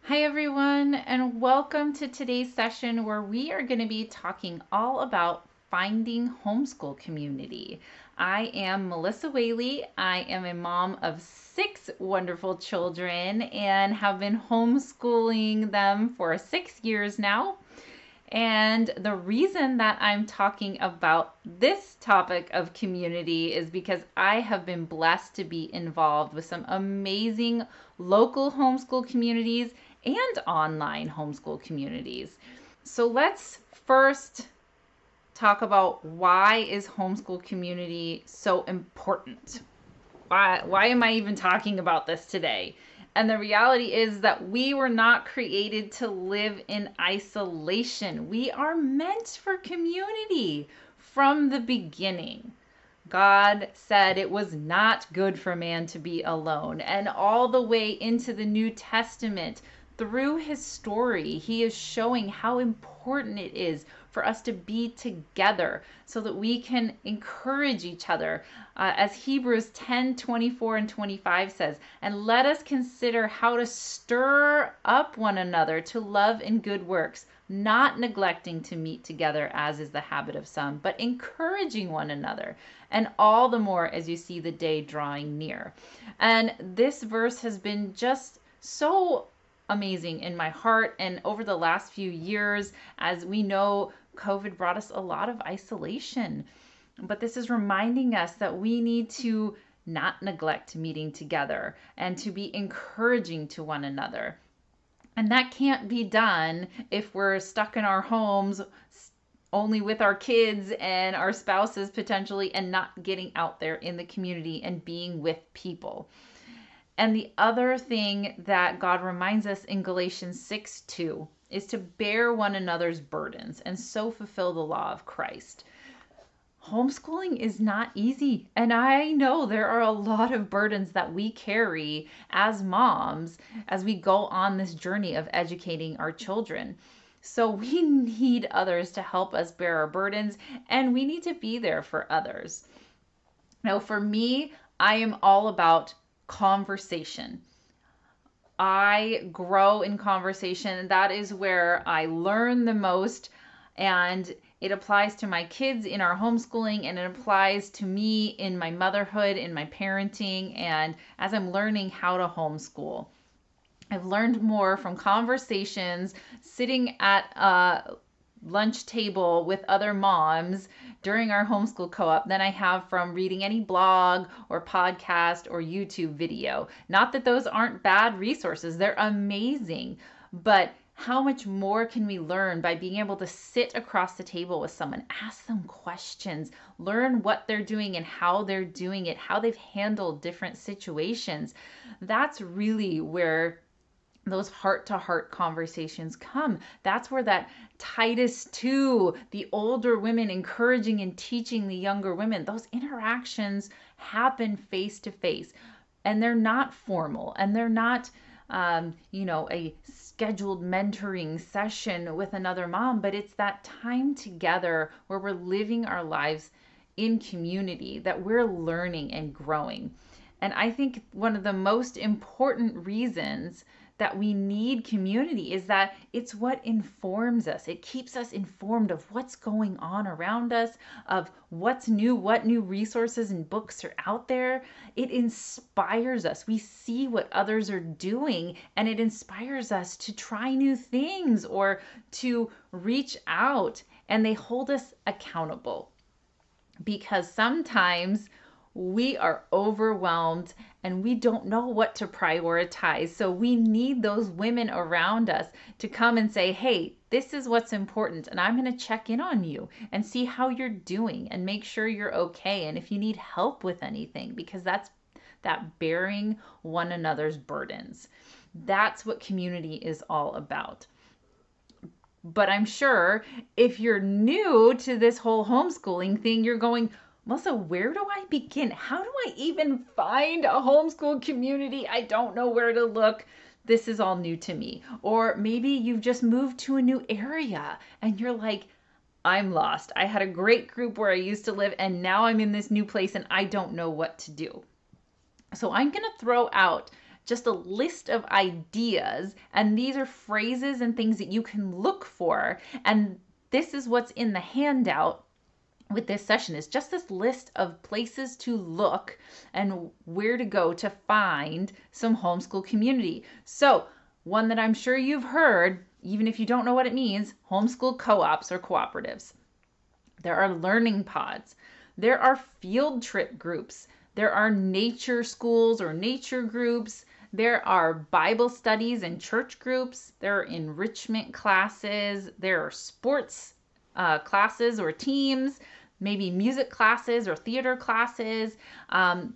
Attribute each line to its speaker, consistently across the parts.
Speaker 1: Hi, everyone, and welcome to today's session where we are going to be talking all about finding homeschool community. I am Melissa Whaley. I am a mom of 6 wonderful children and have been homeschooling them for 6 years now. And the reason that I'm talking about this topic of community is because I have been blessed to be involved with some amazing local homeschool communities and online homeschool communities. So let's first talk about why is homeschool community so important? Why am I even talking about this today? And the reality is that we were not created to live in isolation. We are meant for community from the beginning. God said it was not good for man to be alone. And all the way into the New Testament, through his story, he is showing how important it is for us to be together so that we can encourage each other. As Hebrews 10:24 and 25 says, and let us consider how to stir up one another to love and good works, not neglecting to meet together as is the habit of some, but encouraging one another, and all the more as you see the day drawing near. And this verse has been just so amazing in my heart. And over the last few years, as we know, COVID brought us a lot of isolation. But this is reminding us that we need to not neglect meeting together and to be encouraging to one another. And that can't be done if we're stuck in our homes only with our kids and our spouses potentially and not getting out there in the community and being with people. And the other thing that God reminds us in Galatians 6:2 is to bear one another's burdens and so fulfill the law of Christ. Homeschooling is not easy. And I know there are a lot of burdens that we carry as moms as we go on this journey of educating our children. So we need others to help us bear our burdens, and we need to be there for others. Now, for me, I am all about conversation. I grow in conversation. That is where I learn the most. And it applies to my kids in our homeschooling, and it applies to me in my motherhood, in my parenting, and as I'm learning how to homeschool. I've learned more from conversations, sitting at a lunch table with other moms during our homeschool co-op than I have from reading any blog or podcast or YouTube video. Not that those aren't bad resources, they're amazing, but how much more can we learn by being able to sit across the table with someone, ask them questions, learn what they're doing and how they're doing it, how they've handled different situations. That's really where those heart-to-heart conversations come. That's where that Titus 2, the older women encouraging and teaching the younger women, those interactions happen face to face. And they're not formal, and they're not a scheduled mentoring session with another mom, but it's that time together where we're living our lives in community, that we're learning and growing. And I think one of the most important reasons that we need community is that it's what informs us. It keeps us informed of what's going on around us, of what's new, what new resources and books are out there. It inspires us. We see what others are doing, and it inspires us to try new things or to reach out, and they hold us accountable. Because sometimes we are overwhelmed and we don't know what to prioritize. So we need those women around us to come and say, hey, this is what's important, and I'm going to check in on you and see how you're doing and make sure you're okay. And if you need help with anything, because that's that bearing one another's burdens. That's what community is all about. But I'm sure if you're new to this whole homeschooling thing, you're going, Melissa, where do I begin? How do I even find a homeschool community? I don't know where to look. This is all new to me. Or maybe you've just moved to a new area and you're like, I'm lost. I had a great group where I used to live, and now I'm in this new place and I don't know what to do. So I'm going to throw out just a list of ideas. And these are phrases and things that you can look for. And this is what's in the handout with this session, is just this list of places to look and where to go to find some homeschool community. So one that I'm sure you've heard, even if you don't know what it means, homeschool co-ops or cooperatives. There are learning pods. There are field trip groups. There are nature schools or nature groups. There are Bible studies and church groups. There are enrichment classes. There are sports classes or teams, maybe music classes or theater classes.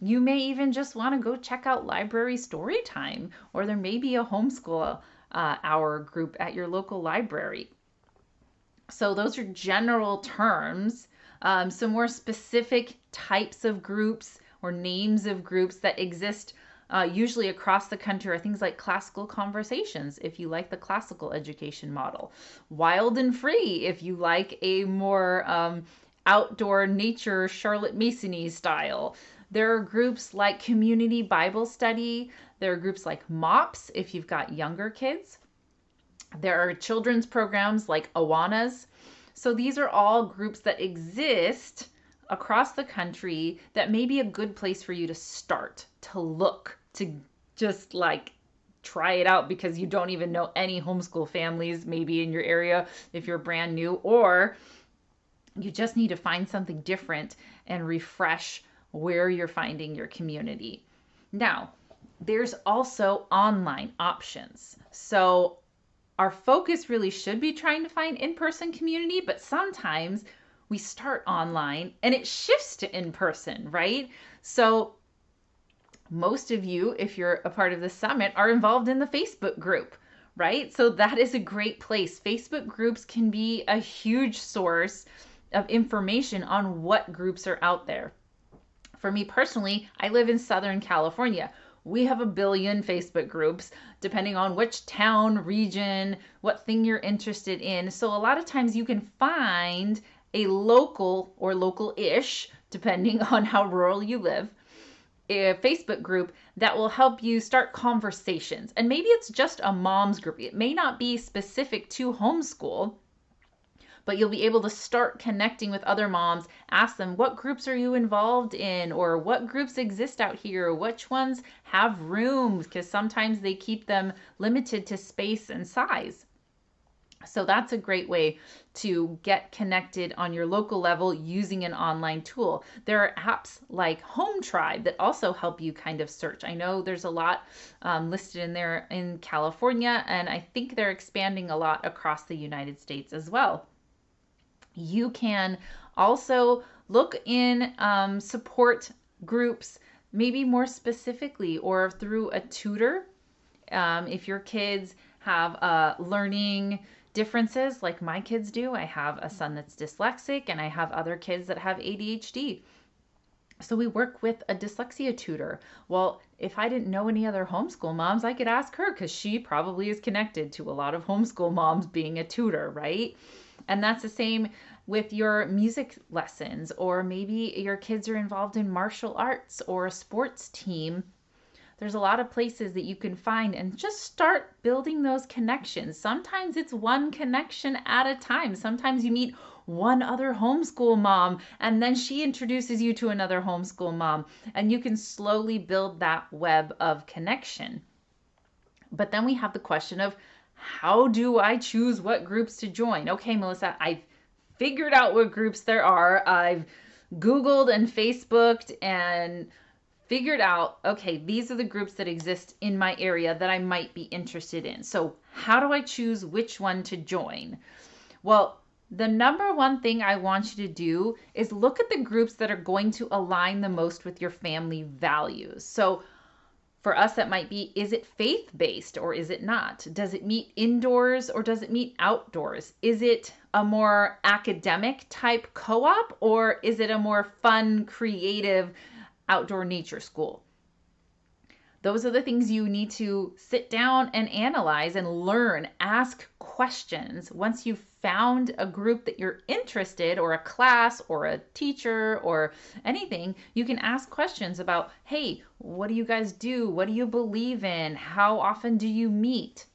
Speaker 1: You may even just want to go check out library story time, or there may be a homeschool hour group at your local library. So those are general terms. Some more specific types of groups or names of groups that exist usually across the country are things like classical conversations, if you like the classical education model. Wild and free, if you like a more outdoor nature Charlotte Masony style. There are groups like community Bible study. There are groups like MOPS, if you've got younger kids. There are children's programs like Awanas. So these are all groups that exist across the country that may be a good place for you to start, to look, to just like try it out because you don't even know any homeschool families maybe in your area if you're brand new, or you just need to find something different and refresh where you're finding your community. Now, there's also online options. So our focus really should be trying to find in-person community, but sometimes we start online and it shifts to in-person, right? So most of you, if you're a part of the summit, are involved in the Facebook group, right? So that is a great place. Facebook groups can be a huge source of information on what groups are out there. For me personally, I live in Southern California. We have a billion Facebook groups, depending on which town, region, what thing you're interested in. So a lot of times you can find a local or local-ish, depending on how rural you live, a Facebook group that will help you start conversations. And maybe it's just a mom's group. It may not be specific to homeschool, but you'll be able to start connecting with other moms. Ask them, what groups are you involved in? Or what groups exist out here? Which ones have rooms? Because sometimes they keep them limited to space and size. So that's a great way to get connected on your local level using an online tool. There are apps like Home Tribe that also help you kind of search. I know there's a lot listed in there in California, and I think they're expanding a lot across the United States as well. You can also look in support groups, maybe more specifically, or through a tutor. If your kids have learning differences like my kids do. I have a son that's dyslexic and I have other kids that have ADHD. So we work with a dyslexia tutor. Well, if I didn't know any other homeschool moms, I could ask her because she probably is connected to a lot of homeschool moms being a tutor, right? And that's the same with your music lessons, or maybe your kids are involved in martial arts or a sports team. There's a lot of places that you can find and just start building those connections. Sometimes it's one connection at a time. Sometimes you meet one other homeschool mom and then she introduces you to another homeschool mom, and you can slowly build that web of connection. But then we have the question of, how do I choose what groups to join? Okay, Melissa, I've figured out what groups there are. I've Googled and Facebooked and figured out, okay, these are the groups that exist in my area that I might be interested in. So how do I choose which one to join? Well, the number one thing I want you to do is look at the groups that are going to align the most with your family values. So for us, that might be, is it faith-based or is it not? Does it meet indoors or does it meet outdoors? Is it a more academic type co-op, or is it a more fun, creative outdoor nature school? Those are the things you need to sit down and analyze and learn. Ask questions. Once you've found a group that you're interested, or a class or a teacher or anything, you can ask questions about, hey, what do you guys do? What do you believe in? How often do you meet?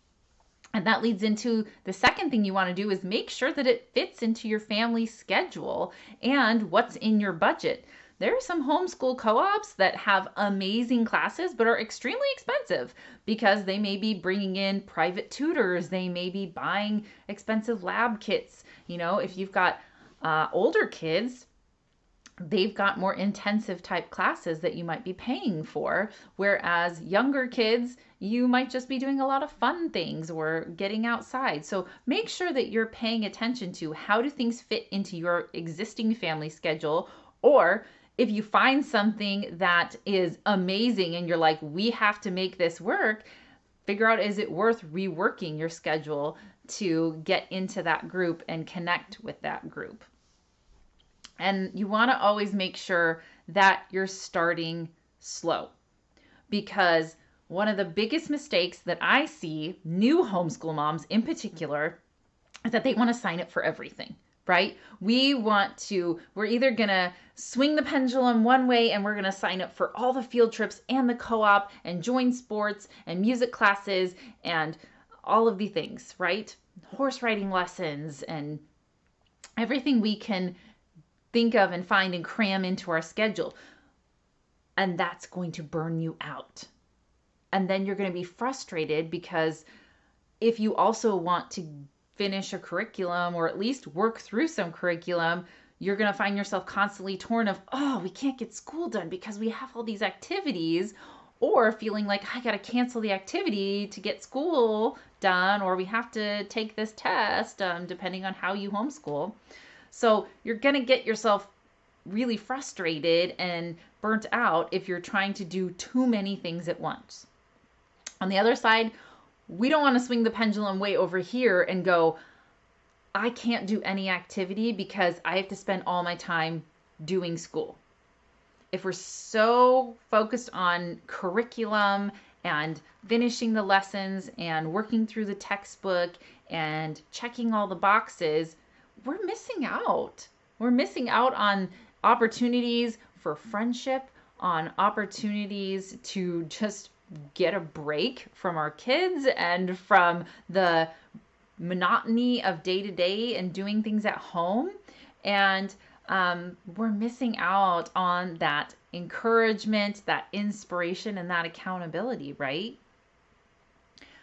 Speaker 1: And that leads into the second thing you want to do is make sure that it fits into your family schedule and what's in your budget. There are some homeschool co-ops that have amazing classes but are extremely expensive because they may be bringing in private tutors. They may be buying expensive lab kits. If you've got older kids, they've got more intensive type classes that you might be paying for, whereas younger kids, you might just be doing a lot of fun things or getting outside. So make sure that you're paying attention to how do things fit into your existing family schedule, or if you find something that is amazing and you're like, we have to make this work, figure out, is it worth reworking your schedule to get into that group and connect with that group? And you want to always make sure that you're starting slow, because one of the biggest mistakes that I see new homeschool moms in particular is that they want to sign up for everything, right? We're either going to swing the pendulum one way and we're going to sign up for all the field trips and the co-op and join sports and music classes and all of the things, right? Horse riding lessons and everything we can think of and find and cram into our schedule. And that's going to burn you out. And then you're going to be frustrated, because if you also want to finish a curriculum or at least work through some curriculum, you're going to find yourself constantly torn of, oh, we can't get school done because we have all these activities, or feeling like I got to cancel the activity to get school done, or we have to take this test, depending on how you homeschool. So you're going to get yourself really frustrated and burnt out if you're trying to do too many things at once. On the other side, we don't want to swing the pendulum way over here and go, I can't do any activity because I have to spend all my time doing school. If we're so focused on curriculum and finishing the lessons and working through the textbook and checking all the boxes, we're missing out. We're missing out on opportunities for friendship, on opportunities to just get a break from our kids and from the monotony of day to day and doing things at home. And we're missing out on that encouragement, that inspiration, and that accountability, right?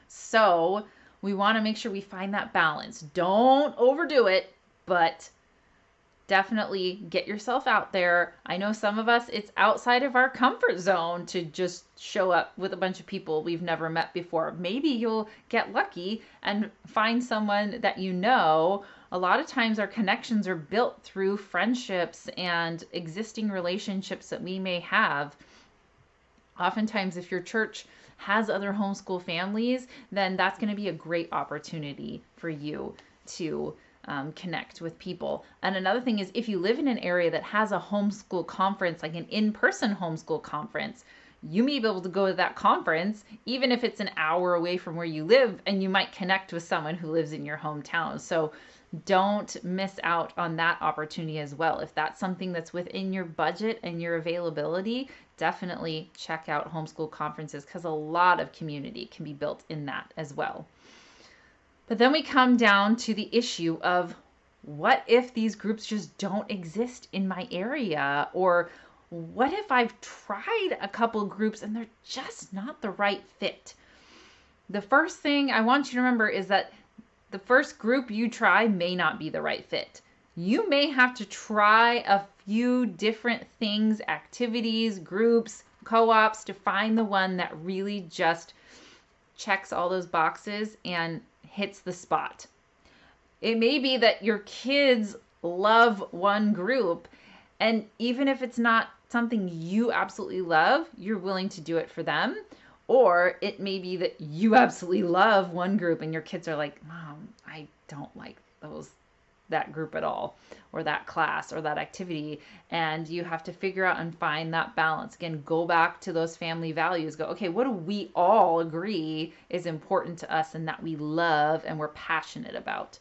Speaker 1: So we want to make sure we find that balance. Don't overdo it, but definitely get yourself out there. I know some of us, it's outside of our comfort zone to just show up with a bunch of people we've never met before. Maybe you'll get lucky and find someone that you know. A lot of times our connections are built through friendships and existing relationships that we may have. Oftentimes, if your church has other homeschool families, then that's going to be a great opportunity for you to connect with people. And another thing is, if you live in an area that has a homeschool conference, like an in-person homeschool conference, you may be able to go to that conference, even if it's an hour away from where you live, and you might connect with someone who lives in your hometown. So don't miss out on that opportunity as well. If that's something that's within your budget and your availability, definitely check out homeschool conferences, because a lot of community can be built in that as well. But then we come down to the issue of, what if these groups just don't exist in my area? Or what if I've tried a couple groups and they're just not the right fit? The first thing I want you to remember is that the first group you try may not be the right fit. You may have to try a few different things, activities, groups, co-ops, to find the one that really just checks all those boxes and hits the spot. It may be that your kids love one group, and even if it's not something you absolutely love, you're willing to do it for them. Or it may be that you absolutely love one group and your kids are like, Mom, I don't like those that group at all, or that class or that activity. And you have to figure out and find that balance. Again, go back to those family values. Go, okay, what do we all agree is important to us and that we love and we're passionate about?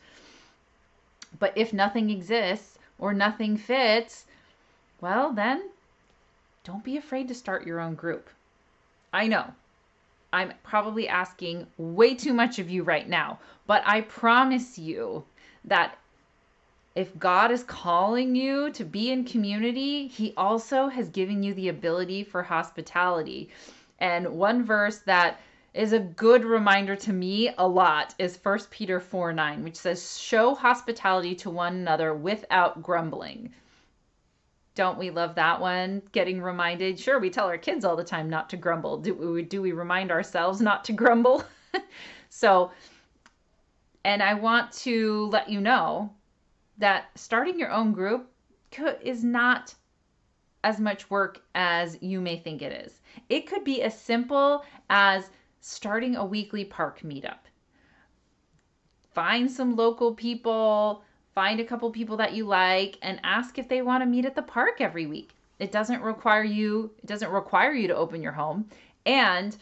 Speaker 1: But if nothing exists or nothing fits, well, then don't be afraid to start your own group. I know I'm probably asking way too much of you right now, but I promise you that if God is calling you to be in community, He also has given you the ability for hospitality. And one verse that is a good reminder to me a lot is 1 Peter 4:9, which says, "Show hospitality to one another without grumbling." Don't we love that one? Getting reminded. Sure, we tell our kids all the time not to grumble. Do we remind ourselves not to grumble? So, and I want to let you know that starting your own group is not as much work as you may think it is. It could be as simple as starting a weekly park meetup. Find some local people, find a couple people that you like, and ask if they want to meet at the park every week. It doesn't require you to open your home, and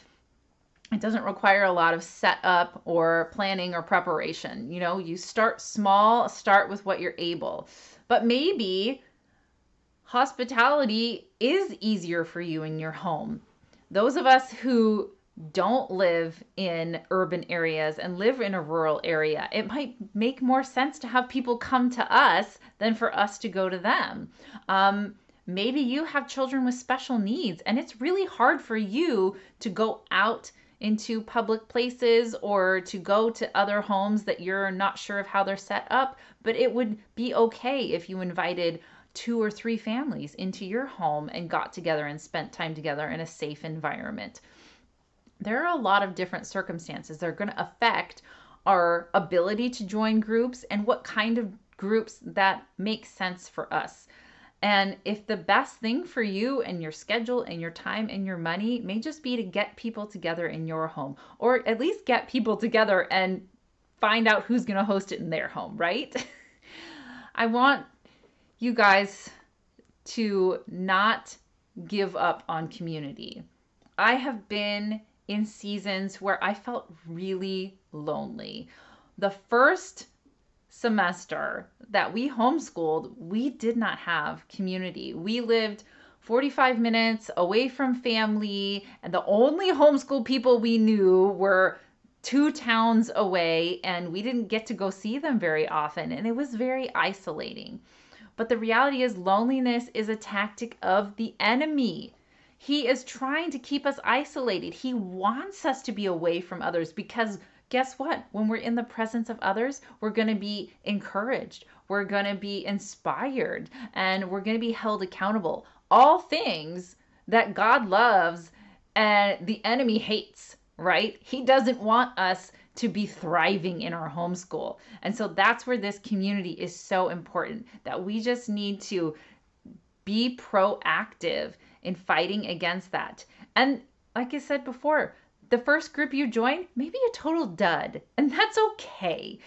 Speaker 1: it doesn't require a lot of setup or planning or preparation. You start small, start with what you're able. But maybe hospitality is easier for you in your home. Those of us who don't live in urban areas and live in a rural area, it might make more sense to have people come to us than for us to go to them. Maybe you have children with special needs and it's really hard for you to go out into public places or to go to other homes that you're not sure of how they're set up, but it would be okay if you invited 2 or 3 families into your home and got together and spent time together in a safe environment. There are a lot of different circumstances that are going to affect our ability to join groups and what kind of groups that make sense for us. And if the best thing for you and your schedule and your time and your money may just be to get people together in your home, or at least get people together and find out who's going to host it in their home, right? I want you guys to not give up on community. I have been in seasons where I felt really lonely. The first semester that we homeschooled, we did not have community. We lived 45 minutes away from family, and the only homeschool people we knew were 2 towns away, and we didn't get to go see them very often, and it was very isolating. But the reality is, loneliness is a tactic of the enemy. He is trying to keep us isolated. He wants us to be away from others because guess what? When we're in the presence of others, we're going to be encouraged. We're going to be inspired, and we're going to be held accountable. All things that God loves and the enemy hates, right? He doesn't want us to be thriving in our homeschool. And so that's where this community is so important, that we just need to be proactive in fighting against that. And like I said before, the first group you join may be a total dud, and that's okay.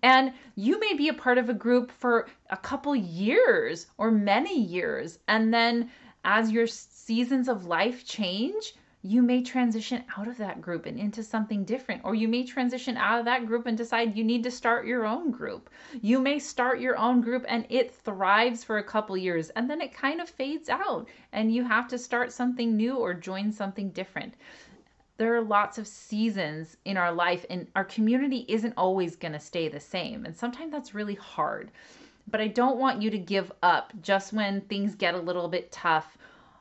Speaker 1: And you may be a part of a group for a couple years or many years, and then as your seasons of life change, you may transition out of that group and into something different, or you may transition out of that group and decide you need to start your own group. You may start your own group and it thrives for a couple years, and then it kind of fades out and you have to start something new or join something different. There are lots of seasons in our life, and our community isn't always going to stay the same, and sometimes that's really hard. But I don't want you to give up just when things get a little bit tough.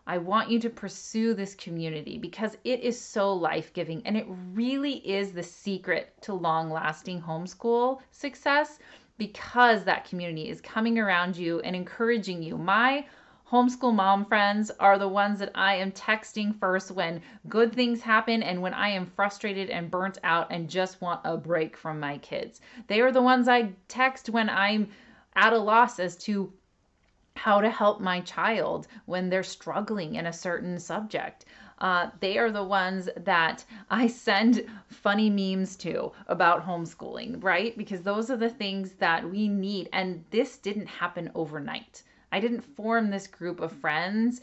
Speaker 1: I want you to pursue this community because it is so life-giving, and it really is the secret to long-lasting homeschool success, because that community is coming around you and encouraging you. My homeschool mom friends are the ones that I am texting first when good things happen and when I am frustrated and burnt out and just want a break from my kids. They are the ones I text when I'm at a loss as to how to help my child when they're struggling in a certain subject. they are the ones that I send funny memes to about homeschooling, right? Because those are the things that we need. And this didn't happen overnight. I didn't form this group of friends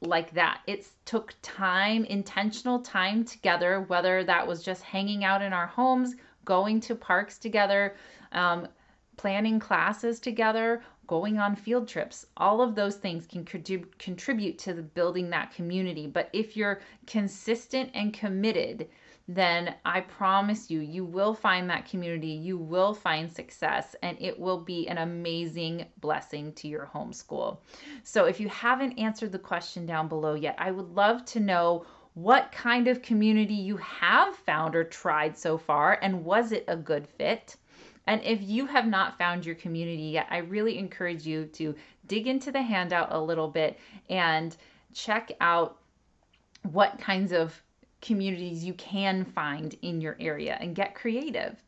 Speaker 1: like that. It took time, intentional time together, whether that was just hanging out in our homes, going to parks together, planning classes together, going on field trips. All of those things can contribute to the building that community. But if you're consistent and committed, then I promise you, you will find that community, you will find success, and it will be an amazing blessing to your homeschool. So if you haven't answered the question down below yet, I would love to know what kind of community you have found or tried so far, and was it a good fit? And if you have not found your community yet, I really encourage you to dig into the handout a little bit and check out what kinds of communities you can find in your area and get creative.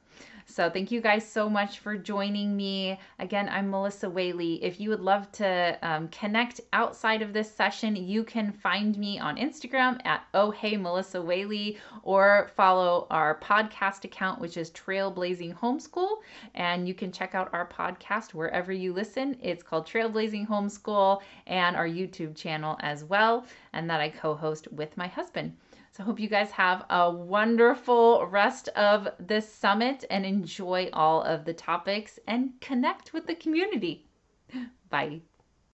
Speaker 1: So thank you guys so much for joining me. Again, I'm Melissa Whaley. If you would love to connect outside of this session, you can find me on Instagram at Oh Hey Melissa Whaley, or follow our podcast account, which is Trailblazing Homeschool. And you can check out our podcast wherever you listen. It's called Trailblazing Homeschool, and our YouTube channel as well, and that I co-host with my husband. So I hope you guys have a wonderful rest of this summit and enjoy all of the topics and connect with the community. Bye.